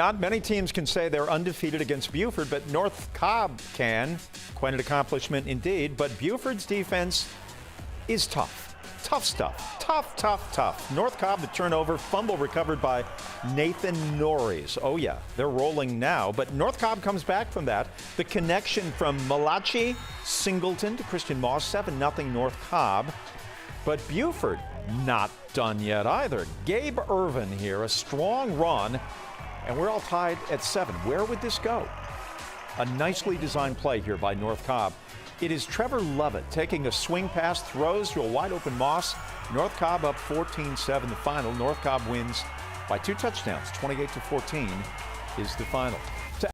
Not many teams can say they're undefeated against Buford, but North Cobb can. Quite an accomplishment indeed, but Buford's defense is tough. Tough stuff. Tough. North Cobb, the turnover, fumble recovered by Nathan Norries. Oh yeah, they're rolling now, but North Cobb comes back from that. The connection from Malachi Singleton to Christian Moss, 7-0 North Cobb. But Buford not done yet either. Gabe Irvin here, a strong run, and we're all tied at 7. Where would this go? A nicely designed play here by North Cobb. It is Trevor Lovett taking a swing pass, throws to a wide open Moss. North Cobb up 14-7 the final. North Cobb wins by 2 touchdowns. 28-14 is the final.